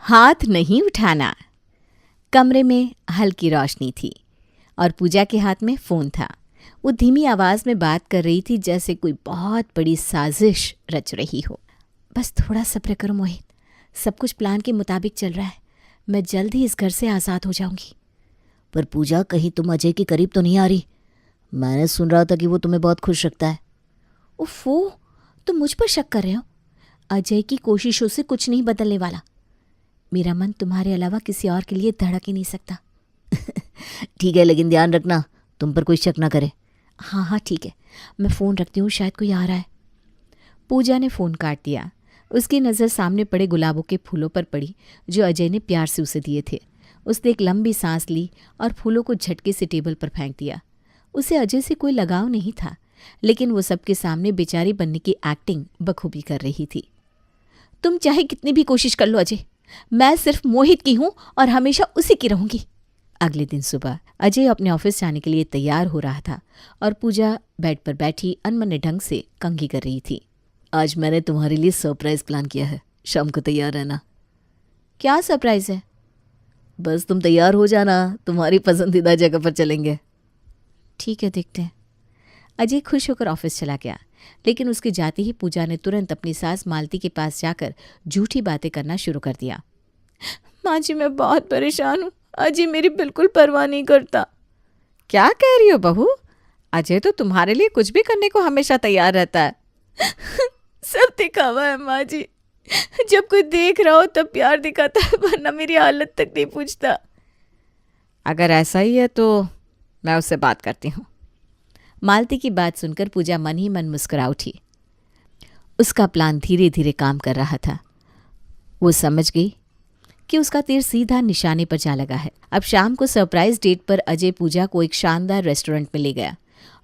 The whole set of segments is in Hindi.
हाथ नहीं उठाना। कमरे में हल्की रोशनी थी और पूजा के हाथ में फ़ोन था। वो धीमी आवाज़ में बात कर रही थी जैसे कोई बहुत बड़ी साजिश रच रही हो। बस थोड़ा सब्र करो मोहित, सब कुछ प्लान के मुताबिक चल रहा है। मैं जल्द ही इस घर से आज़ाद हो जाऊंगी। पर पूजा, कहीं तुम अजय के करीब तो नहीं आ रही? मैंने सुन रहा था कि वो तुम्हें बहुत खुश रखता है। उफ़ो, तुम मुझ पर शक कर रहे हो? अजय की कोशिशों से कुछ नहीं बदलने वाला। मेरा मन तुम्हारे अलावा किसी और के लिए धड़क ही नहीं सकता। ठीक है, लेकिन ध्यान रखना तुम पर कोई शक ना करे। हाँ हाँ ठीक है, मैं फ़ोन रखती हूँ, शायद कोई आ रहा है। पूजा ने फ़ोन काट दिया। उसकी नज़र सामने पड़े गुलाबों के फूलों पर पड़ी जो अजय ने प्यार से उसे दिए थे। उसने एक लंबी सांस ली और फूलों को झटके से टेबल पर फेंक दिया। उसे अजय से कोई लगाव नहीं था, लेकिन वो सबके सामने बेचारी बनने की एक्टिंग बखूबी कर रही थी। तुम चाहे कितनी भी कोशिश कर लो अजय, मैं सिर्फ मोहित की हूँ और हमेशा उसी की रहूंगी। अगले दिन सुबह अजय अपने ऑफिस जाने के लिए तैयार हो रहा था और पूजा बेड पर बैठी अनमने ढंग से कंघी कर रही थी। आज मैंने तुम्हारे लिए सरप्राइज प्लान किया है, शाम को तैयार रहना। क्या सरप्राइज है? बस तुम तैयार हो जाना, तुम्हारी पसंदीदा जगह पर चलेंगे। ठीक है, देखते हैं। अजय खुश होकर ऑफिस चला गया, लेकिन उसके जाते ही पूजा ने तुरंत अपनी सास मालती के पास जाकर झूठी बातें करना शुरू कर दिया। माँ जी, मैं बहुत परेशान हूँ। अजय मेरी बिल्कुल परवाह नहीं करता। क्या कह रही हो बहू? अजय तो तुम्हारे लिए कुछ भी करने को हमेशा तैयार रहता है। सब दिखावा है माँ जी, जब कोई देख रहा हो तब प्यार दिखाता है, वरना मेरी हालत तक नहीं पूछता। अगर ऐसा ही है तो मैं उससे बात करती हूँ। मालती की बात सुनकर पूजा मन ही मन मुस्कुरा उठी। उसका प्लान धीरे धीरे काम कर रहा था। वो समझ गई कि उसका तीर सीधा निशाने पर जा लगा है। अब शाम को सरप्राइज डेट पर अजय पूजा को एक शानदार रेस्टोरेंट में ले गया।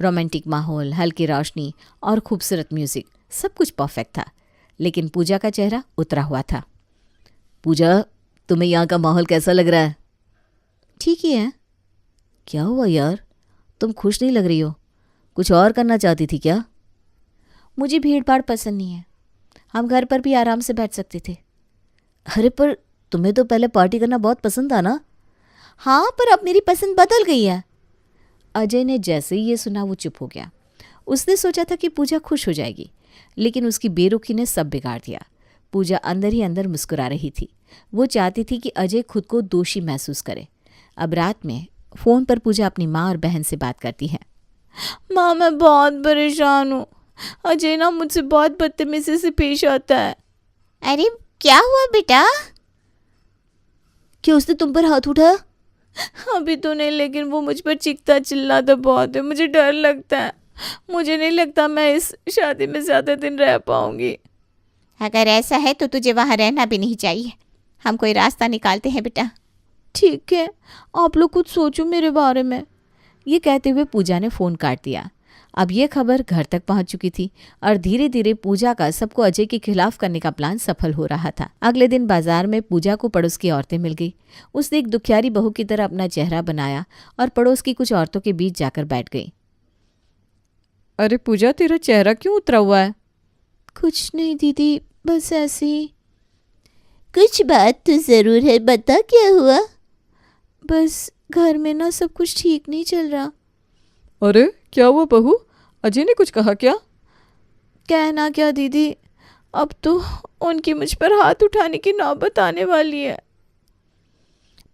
रोमांटिक माहौल, हल्की रोशनी और खूबसूरत म्यूजिक, सब कुछ परफेक्ट था, लेकिन पूजा का चेहरा उतरा हुआ था। पूजा, तुम्हें यहाँ का माहौल कैसा लग रहा है? ठीक ही है। क्या हुआ यार, तुम खुश नहीं लग रही हो? कुछ और करना चाहती थी क्या? मुझे भीड़ भाड़ पसंद नहीं है, हम घर पर भी आराम से बैठ सकते थे। अरे पर तुम्हें तो पहले पार्टी करना बहुत पसंद था ना? हाँ, पर अब मेरी पसंद बदल गई है। अजय ने जैसे ही ये सुना वो चुप हो गया। उसने सोचा था कि पूजा खुश हो जाएगी, लेकिन उसकी बेरुखी ने सब बिगाड़ दिया। पूजा अंदर ही अंदर मुस्कुरा रही थी। वो चाहती थी कि अजय खुद को दोषी महसूस करे। अब रात में फ़ोन पर पूजा अपनी माँ और बहन से बात करती है। माँ, मैं बहुत परेशान हूँ। अजय ना मुझसे बहुत बदतमीजी से पेश आता है। अरे क्या हुआ बेटा? क्या उसने तुम पर हाथ उठाया? अभी तो नहीं, लेकिन वो मुझ पर चीखता चिल्लाता बहुत है। मुझे डर लगता है। मुझे नहीं लगता मैं इस शादी में ज़्यादा दिन रह पाऊंगी। अगर ऐसा है तो तुझे वहाँ रहना भी नहीं चाहिए। हम कोई रास्ता निकालते हैं बेटा। ठीक है, आप लोग कुछ सोचो मेरे बारे में। ये कहते हुए पूजा ने फ़ोन काट दिया। अब ये खबर घर तक पहुंच चुकी थी और धीरे धीरे पूजा का सबको अजय के खिलाफ करने का प्लान सफल हो रहा था। अगले दिन बाजार में पूजा को पड़ोस की औरतें मिल गई। उसने एक दुखियारी बहू की तरह अपना चेहरा बनाया और पड़ोस की कुछ औरतों के बीच जाकर बैठ गई। अरे पूजा, तेरा चेहरा क्यों उतरा हुआ है? कुछ नहीं दीदी, बस ऐसे ही। कुछ बात तो ज़रूर है, बता क्या हुआ? बस घर में ना सब कुछ ठीक नहीं चल रहा। अरे क्या हुआ बहू, अजय ने कुछ कहा क्या? कहना क्या दीदी, अब तो उनकी मुझ पर हाथ उठाने की नौबत आने वाली है।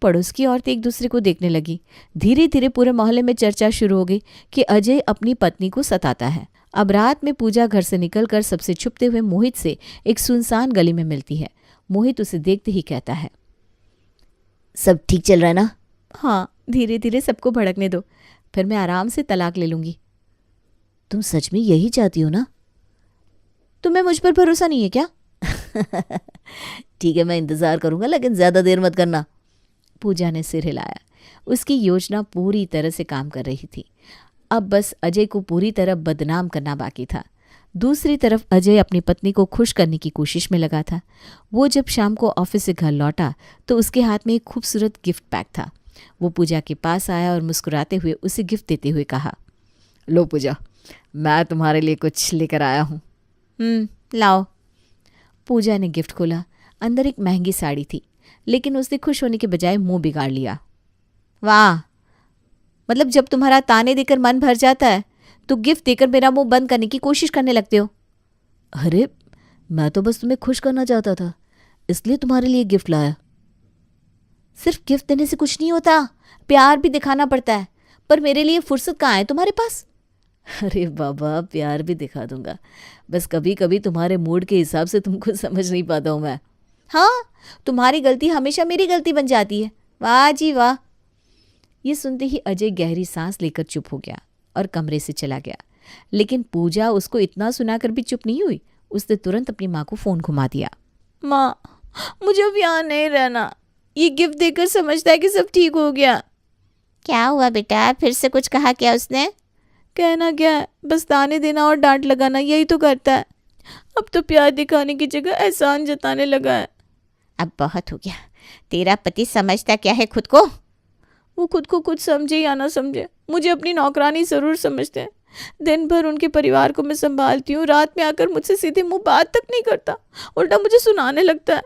पड़ोस की औरतें एक दूसरे को देखने लगी। धीरे धीरे पूरे मोहल्ले में चर्चा शुरू हो गई कि अजय अपनी पत्नी को सताता है। अब रात में पूजा घर से निकलकर सबसे छुपते हुए मोहित से एक सुनसान गली में मिलती है। मोहित उसे देखते ही कहता है, सब ठीक चल रहा है ना? हाँ, धीरे धीरे सबको भड़कने दो, फिर मैं आराम से तलाक ले लूंगी। तुम सच में यही चाहती हो ना? तुम्हें मुझ पर भरोसा नहीं है क्या? ठीक है, मैं इंतज़ार करूंगा, लेकिन ज़्यादा देर मत करना। पूजा ने सिर हिलाया। उसकी योजना पूरी तरह से काम कर रही थी। अब बस अजय को पूरी तरह बदनाम करना बाकी था। दूसरी तरफ अजय अपनी पत्नी को खुश करने की कोशिश में लगा था। वो जब शाम को ऑफिस से घर लौटा तो उसके हाथ में एक खूबसूरत गिफ्ट पैक था। वो पूजा के पास आया और मुस्कुराते हुए उसे गिफ्ट देते हुए कहा, लो पूजा, मैं तुम्हारे लिए कुछ लेकर आया हूँ। लाओ। पूजा ने गिफ्ट खोला। अंदर एक महंगी साड़ी थी। लेकिन उसने खुश होने के बजाय मुंह बिगाड़ लिया। वाह, मतलब जब तुम्हारा ताने देकर मन भर जाता है तो गिफ्ट देकर मेरा मुंह बंद करने की कोशिश करने लगते हो। अरे मैं तो बस तुम्हें खुश करना चाहता था, इसलिए तुम्हारे लिए गिफ्ट लाया। सिर्फ गिफ्ट देने से कुछ नहीं होता, प्यार भी दिखाना पड़ता है। पर मेरे लिए फुर्सत कहाँ है तुम्हारे पास? अरे बाबा, प्यार भी दिखा दूंगा, बस कभी कभी तुम्हारे मूड के हिसाब से तुमको समझ नहीं पाता हूँ मैं। हाँ, तुम्हारी गलती हमेशा मेरी गलती बन जाती है। वाह जी वाह। ये सुनते ही अजय गहरी सांस लेकर चुप हो गया और कमरे से चला गया। लेकिन पूजा उसको इतना सुनाकर भी चुप नहीं हुई। उसने तुरंत अपनी माँ को फ़ोन घुमा दिया। माँ, मुझे अब यहाँ नहीं रहना। ये गिफ्ट देकर समझता है कि सब ठीक हो गया। क्या हुआ बेटा, फिर से कुछ कहा क्या उसने? कहना क्या है, बस ताने देना और डांट लगाना, यही तो करता है। अब तो प्यार दिखाने की जगह एहसान जताने लगा है। अब बहुत हो गया। तेरा पति समझता क्या है खुद को? वो खुद को कुछ समझे या ना समझे, मुझे अपनी नौकरानी ज़रूर समझते हैं। दिन भर उनके परिवार को मैं संभालती हूँ, रात में आकर मुझसे सीधे मुंह बात तक नहीं करता, उल्टा मुझे सुनाने लगता है।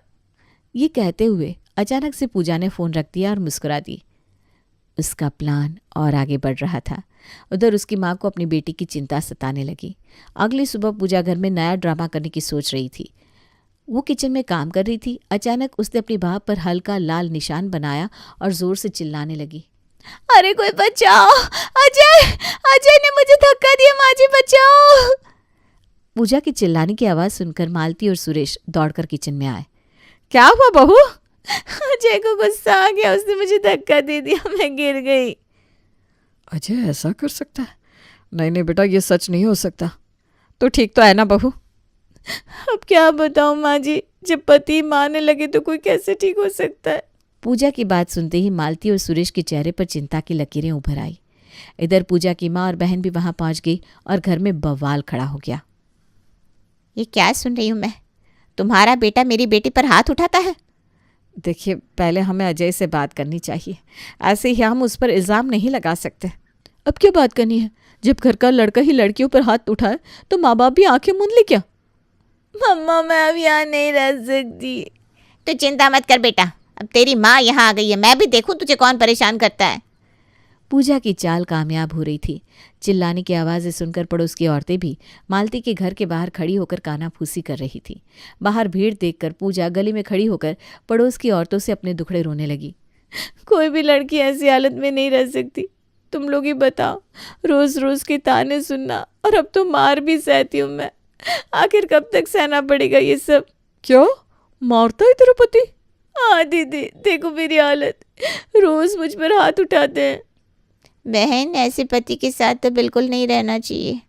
ये कहते हुए अचानक से पूजा ने फ़ोन रख दिया और मुस्कुरा दी। उसका प्लान और आगे बढ़ रहा था। उधर उसकी माँ को अपनी बेटी की चिंता सताने लगी। अगली सुबह पूजा घर में नया ड्रामा करने की सोच रही थी। वो किचन में काम कर रही थी। अचानक उसने अपनी बाह पर हल्का लाल निशान बनाया और ज़ोर से चिल्लाने लगी। अरे कोई बचाओ, अजय, अजय ने मुझे धक्का दिया, माँ जी बचाओ। पूजा की चिल्लाने की आवाज़ सुनकर मालती और सुरेश दौड़कर किचन में आए। क्या हुआ बहू? अजय को गुस्सा आ गया, उसने मुझे धक्का दे दिया, मैं गिर गई। अजय ऐसा कर सकता है? नहीं नहीं बेटा, ये सच नहीं हो सकता। तो ठीक तो है ना बहू? अब क्या बताऊं माँ जी, जब पति मारने लगे तो कोई कैसे ठीक हो सकता है। पूजा की बात सुनते ही मालती और सुरेश के चेहरे पर चिंता की लकीरें उभर आई। इधर पूजा की माँ और बहन भी वहां पहुंच गई और घर में बवाल खड़ा हो गया। ये क्या सुन रही हूँ मैं? तुम्हारा बेटा मेरी बेटी पर हाथ उठाता है? देखिए, पहले हमें अजय से बात करनी चाहिए। ऐसे ही हम उस पर इल्ज़ाम नहीं लगा सकते। अब क्या बात करनी है? जब घर का लड़का ही लड़कियों पर हाथ उठाए तो माँ बाप भी आंखें मूंद ले क्या? मम्मा, मैं अब यहाँ नहीं रह सकती। तो चिंता मत कर बेटा, अब तेरी माँ यहाँ आ गई है, मैं भी देखूं तुझे कौन परेशान करता है। पूजा की चाल कामयाब हो रही थी। चिल्लाने की आवाज़ें सुनकर पड़ोस की औरतें भी मालती के घर के बाहर खड़ी होकर कानाफूसी कर रही थी। बाहर भीड़ देखकर पूजा गली में खड़ी होकर पड़ोस की औरतों से अपने दुखड़े रोने लगी। कोई भी लड़की ऐसी हालत में नहीं रह सकती, तुम लोग ही बताओ। रोज़ रोज़ के ताने सुनना, और अब तो मार भी सहती हूँ मैं। आखिर कब तक सहना पड़ेगा ये सब? क्यों, मारता है तेरा पति? हाँ दीदी, देखो मेरी हालत, रोज़ मुझ पर हाथ उठाते हैं। बहन, ऐसे पति के साथ तो बिल्कुल नहीं रहना चाहिए।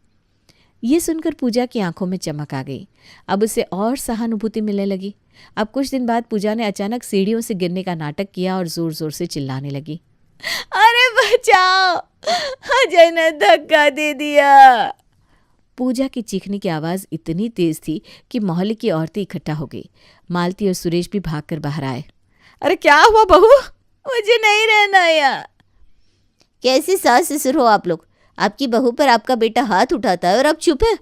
ये सुनकर पूजा की आंखों में चमक आ गई। अब उसे और सहानुभूति मिलने लगी। अब कुछ दिन बाद पूजा ने अचानक सीढ़ियों से गिरने का नाटक किया और जोर जोर से चिल्लाने लगी। अरे बचाओ, अजय ने धक्का दे दिया। पूजा की चीखने की आवाज़ इतनी तेज थी कि मोहल्ले की औरतें इकट्ठा हो गई। मालती और सुरेश भी भागकर बाहर आए। अरे क्या हुआ बहू? मुझे नहीं रहना यहाँ। कैसे सास ससुर हो आप लोग? आपकी बहू पर आपका बेटा हाथ उठाता है और आप चुप है।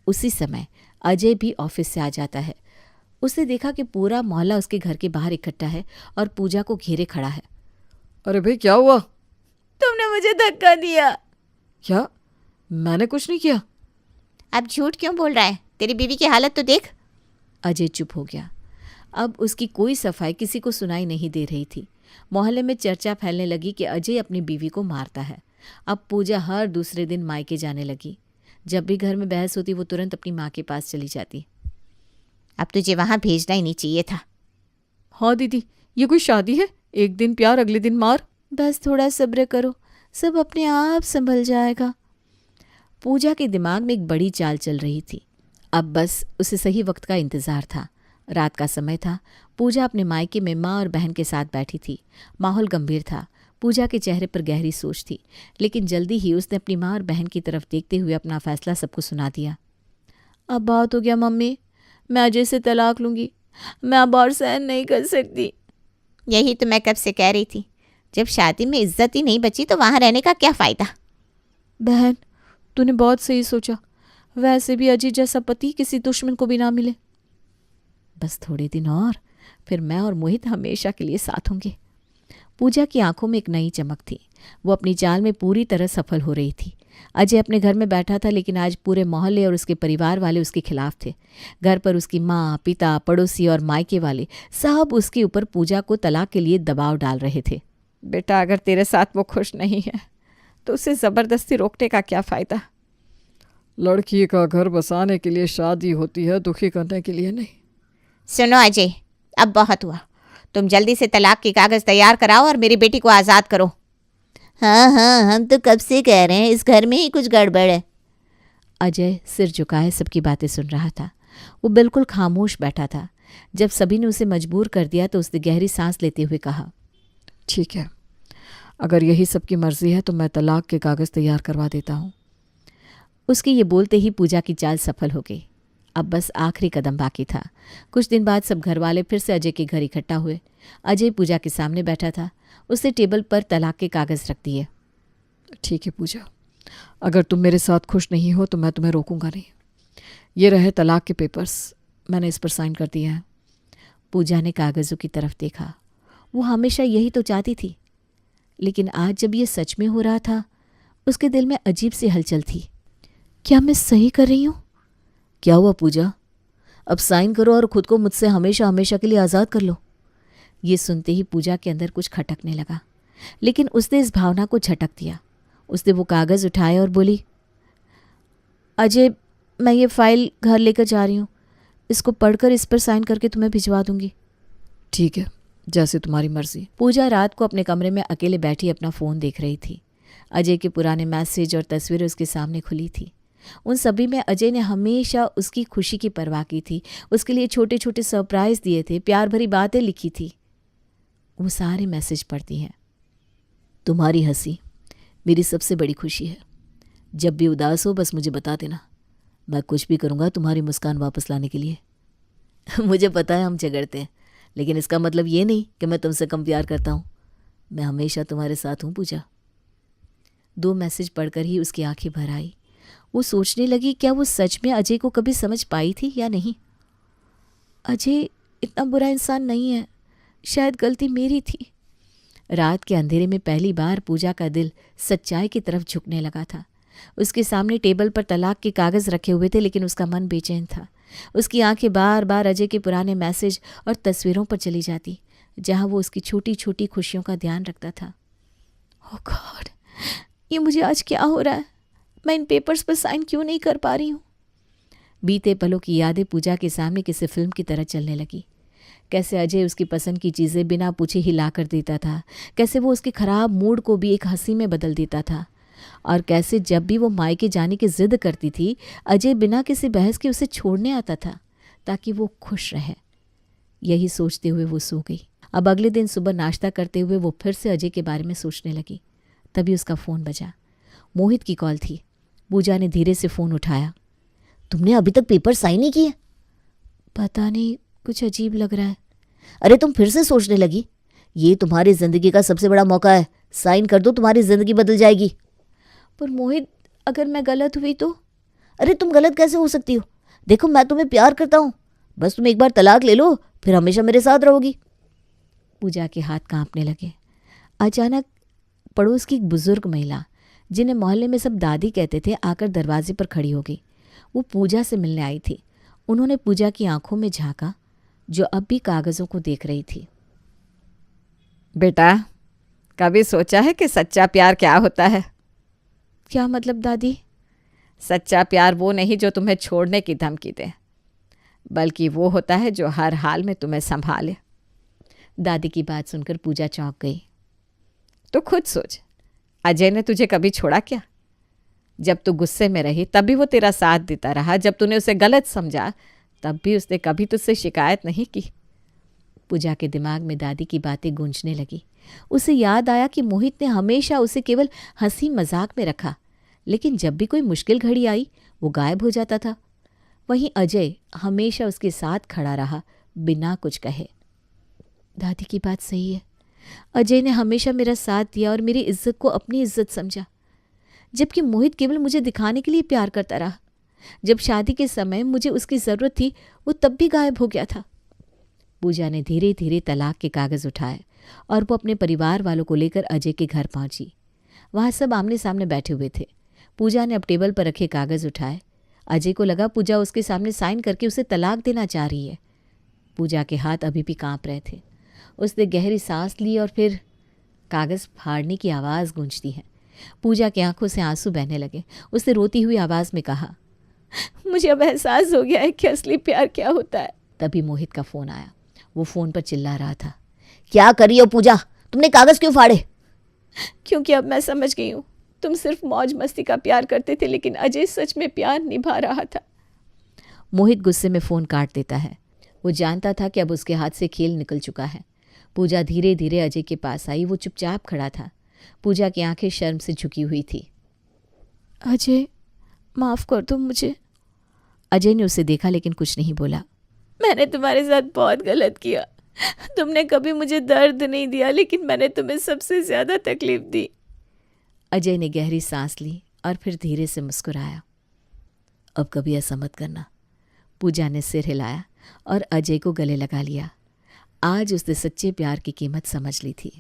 उसी समय अजय भी ऑफिस से आ जाता है। उसने देखा कि पूरा मोहल्ला उसके घर के बाहर इकट्ठा है और पूजा को घेरे खड़ा है। अरे भाई, क्या हुआ? तुमने मुझे धक्का दिया। क्या? मैंने कुछ नहीं किया। अब झूठ क्यों बोल रहा है? तेरी बीवी की हालत तो देख। अजय चुप हो गया। अब उसकी कोई सफाई किसी को सुनाई नहीं दे रही थी। मोहल्ले में चर्चा फैलने लगी कि अजय अपनी बीवी को मारता है। अब पूजा हर दूसरे दिन मायके जाने लगी। जब भी घर में बहस होती वो तुरंत अपनी माँ के पास चली जाती। अब तुझे वहाँ भेजना ही नहीं चाहिए था। हाँ दीदी, ये कोई शादी है? एक दिन प्यार, अगले दिन मार। बस थोड़ा सब्र करो, सब अपने आप संभल जाएगा। पूजा के दिमाग में एक बड़ी चाल चल रही थी। अब बस उसे सही वक्त का इंतज़ार था। रात का समय था। पूजा अपने मायके में माँ और बहन के साथ बैठी थी। माहौल गंभीर था। पूजा के चेहरे पर गहरी सोच थी, लेकिन जल्दी ही उसने अपनी माँ और बहन की तरफ देखते हुए अपना फैसला सबको सुना दिया। अब बहुत हो गया मम्मी, मैं अजय से तलाक लूँगी। मैं अब और सहन नहीं कर सकती। यही तो मैं कब से कह रही थी, जब शादी में इज्जत ही नहीं बची तो वहाँ रहने का क्या फ़ायदा। बहन, तूने बहुत सही सोचा। वैसे भी अजय जैसा पति किसी दुश्मन को भी ना मिले। बस थोड़े दिन और, फिर मैं और मोहित हमेशा के लिए साथ होंगे। पूजा की आंखों में एक नई चमक थी। वो अपनी चाल में पूरी तरह सफल हो रही थी। अजय अपने घर में बैठा था, लेकिन आज पूरे मोहल्ले और उसके परिवार वाले उसके खिलाफ थे। घर पर उसकी माँ, पिता, पड़ोसी और मायके वाले सब उसके ऊपर पूजा को तलाक के लिए दबाव डाल रहे थे। बेटा, अगर तेरे साथ वो खुश नहीं है तो उसे ज़बरदस्ती रोकने का क्या फ़ायदा। लड़की का घर बसाने के लिए शादी होती है, दुखी करने के लिए नहीं। सुनो अजय, अब बहुत हुआ। तुम जल्दी से तलाक के कागज़ तैयार कराओ और मेरी बेटी को आज़ाद करो। हाँ हाँ, हम तो कब से कह रहे हैं, इस घर में ही कुछ गड़बड़ है। अजय सिर झुकाए सबकी बातें सुन रहा था। वो बिल्कुल खामोश बैठा था। जब सभी ने उसे मजबूर कर दिया तो उसने गहरी सांस लेते हुए कहा, ठीक है, अगर यही सबकी मर्जी है तो मैं तलाक के कागज़ तैयार करवा देता हूँ। उसके ये बोलते ही पूजा की चाल सफल हो गई। अब बस आखिरी कदम बाकी था। कुछ दिन बाद सब घर वाले फिर से अजय के घर इकट्ठा हुए। अजय पूजा के सामने बैठा था। उसने टेबल पर तलाक के कागज़ रख दिए। ठीक है पूजा, अगर तुम मेरे साथ खुश नहीं हो तो मैं तुम्हें रोकूंगा नहीं। ये रहे तलाक के पेपर्स, मैंने इस पर साइन कर दिया है। पूजा ने कागज़ों की तरफ देखा। वो हमेशा यही तो चाहती थी, लेकिन आज जब ये सच में हो रहा था, उसके दिल में अजीब सी हलचल थी। क्या मैं सही कर रही हूँ? क्या हुआ पूजा? अब साइन करो और खुद को मुझसे हमेशा हमेशा के लिए आज़ाद कर लो। ये सुनते ही पूजा के अंदर कुछ खटकने लगा, लेकिन उसने इस भावना को झटक दिया। उसने वो कागज़ उठाए और बोली, अजय, मैं ये फाइल घर लेकर जा रही हूँ। इसको पढ़कर इस पर साइन करके तुम्हें भिजवा दूंगी। ठीक है, जैसे तुम्हारी मर्जी। पूजा रात को अपने कमरे में अकेले बैठी अपना फ़ोन देख रही थी। अजय के पुराने मैसेज और तस्वीरें उसके सामने खुली थी। उन सभी में अजय ने हमेशा उसकी खुशी की परवाह की थी, उसके लिए छोटे छोटे सरप्राइज़ दिए थे, प्यार भरी बातें लिखी थी। वो सारे मैसेज पढ़ती हैं। तुम्हारी हंसी मेरी सबसे बड़ी खुशी है। जब भी उदास हो बस मुझे बता देना, मैं कुछ भी करूँगा तुम्हारी मुस्कान वापस लाने के लिए। मुझे पता है हम झगड़ते हैं, लेकिन इसका मतलब ये नहीं कि मैं तुमसे कम प्यार करता हूँ। मैं हमेशा तुम्हारे साथ हूँ पूजा। 2 मैसेज पढ़कर ही उसकी आंखें भर आई। वो सोचने लगी, क्या वो सच में अजय को कभी समझ पाई थी या नहीं। अजय इतना बुरा इंसान नहीं है, शायद गलती मेरी थी। रात के अंधेरे में पहली बार पूजा का दिल सच्चाई की तरफ झुकने लगा था। उसके सामने टेबल पर तलाक के कागज़ रखे हुए थे, लेकिन उसका मन बेचैन था। उसकी आंखें बार बार अजय के पुराने मैसेज और तस्वीरों पर चली जाती, जहां वो उसकी छोटी छोटी खुशियों का ध्यान रखता था। ओह गॉड, ये मुझे आज क्या हो रहा है? मैं इन पेपर्स पर साइन क्यों नहीं कर पा रही हूँ? बीते पलों की यादें पूजा के सामने किसी फिल्म की तरह चलने लगी। कैसे अजय उसकी पसंद की चीज़ें बिना पूछे ही ला कर देता था, कैसे वो उसके ख़राब मूड को भी एक हंसी में बदल देता था, और कैसे जब भी वो मायके जाने की जिद करती थी, अजय बिना किसी बहस के उसे छोड़ने आता था ताकि वो खुश रहे। यही सोचते हुए वो सो गई। अब अगले दिन सुबह नाश्ता करते हुए वो फिर से अजय के बारे में सोचने लगी। तभी उसका फ़ोन बजा। मोहित की कॉल थी। पूजा ने धीरे से फ़ोन उठाया। तुमने अभी तक पेपर साइन नहीं किए? पता नहीं, कुछ अजीब लग रहा है। अरे तुम फिर से सोचने लगी? ये तुम्हारी ज़िंदगी का सबसे बड़ा मौका है, साइन कर दो, तुम्हारी ज़िंदगी बदल जाएगी। पर मोहित, अगर मैं गलत हुई तो? अरे तुम गलत कैसे हो सकती हो? देखो, मैं तुम्हें प्यार करता हूँ। बस तुम एक बार तलाक ले लो, फिर हमेशा मेरे साथ रहोगी। पूजा के हाथ कांपने लगे। अचानक पड़ोस की एक बुजुर्ग महिला, जिन्हें मोहल्ले में सब दादी कहते थे, आकर दरवाजे पर खड़ी हो गई। वो पूजा से मिलने आई थी। उन्होंने पूजा की आंखों में झांका, जो अब भी कागज़ों को देख रही थी। बेटा, कभी सोचा है कि सच्चा प्यार क्या होता है? क्या मतलब दादी? सच्चा प्यार वो नहीं जो तुम्हें छोड़ने की धमकी दे, बल्कि वो होता है जो हर हाल में तुम्हें संभाले। दादी की बात सुनकर पूजा चौंक गई। तो खुद सोच, अजय ने तुझे कभी छोड़ा क्या? जब तू गुस्से में रही तब भी वो तेरा साथ देता रहा, जब तूने उसे गलत समझा तब भी उसने कभी तुझसे शिकायत नहीं की। पूजा के दिमाग में दादी की बातें गूंजने लगी। उसे याद आया कि मोहित ने हमेशा उसे केवल हंसी मजाक में रखा, लेकिन जब भी कोई मुश्किल घड़ी आई वो गायब हो जाता था। वहीं अजय हमेशा उसके साथ खड़ा रहा, बिना कुछ कहे। दादी की बात सही है। अजय ने हमेशा मेरा साथ दिया और मेरी इज्जत को अपनी इज्जत समझा, जबकि मोहित केवल मुझे दिखाने के लिए प्यार करता रहा। जब शादी के समय मुझे उसकी ज़रूरत थी, वो तब भी गायब हो गया था। पूजा ने धीरे धीरे तलाक के कागज़ उठाए और वो अपने परिवार वालों को लेकर अजय के घर पहुंची। वहाँ सब आमने सामने बैठे हुए थे। पूजा ने अब टेबल पर रखे कागज़ उठाए। अजय को लगा पूजा उसके सामने साइन करके उसे तलाक देना चाह रही है। पूजा के हाथ अभी भी कांप रहे थे। उसने गहरी सांस ली और फिर कागज़ फाड़ने की आवाज़ गूंजती है। पूजा की आंखों से आंसू बहने लगे। उसने रोती हुई आवाज़ में कहा, मुझे अब एहसास हो गया है कि असली प्यार क्या होता है। तभी मोहित का फ़ोन आया। वो फ़ोन पर चिल्ला रहा था, क्या कर रही हो पूजा? तुमने कागज क्यों फाड़े? क्योंकि अब मैं समझ गई हूँ, तुम सिर्फ मौज मस्ती का प्यार करते थे, लेकिन अजय सच में प्यार निभा रहा था। मोहित गुस्से में फ़ोन काट देता है। वो जानता था कि अब उसके हाथ से खेल निकल चुका है। पूजा धीरे धीरे अजय के पास आई। वो चुपचाप खड़ा था। पूजा की आंखें शर्म से झुकी हुई थी। अजय, माफ़ कर दो मुझे। अजय ने उसे देखा लेकिन कुछ नहीं बोला। मैंने तुम्हारे साथ बहुत गलत किया। तुमने कभी मुझे दर्द नहीं दिया, लेकिन मैंने तुम्हें सबसे ज़्यादा तकलीफ दी। अजय ने गहरी सांस ली और फिर धीरे से मुस्कुराया। अब कभी ऐसा मत करना। पूजा ने सिर हिलाया और अजय को गले लगा लिया। आज उसने सच्चे प्यार की कीमत समझ ली थी।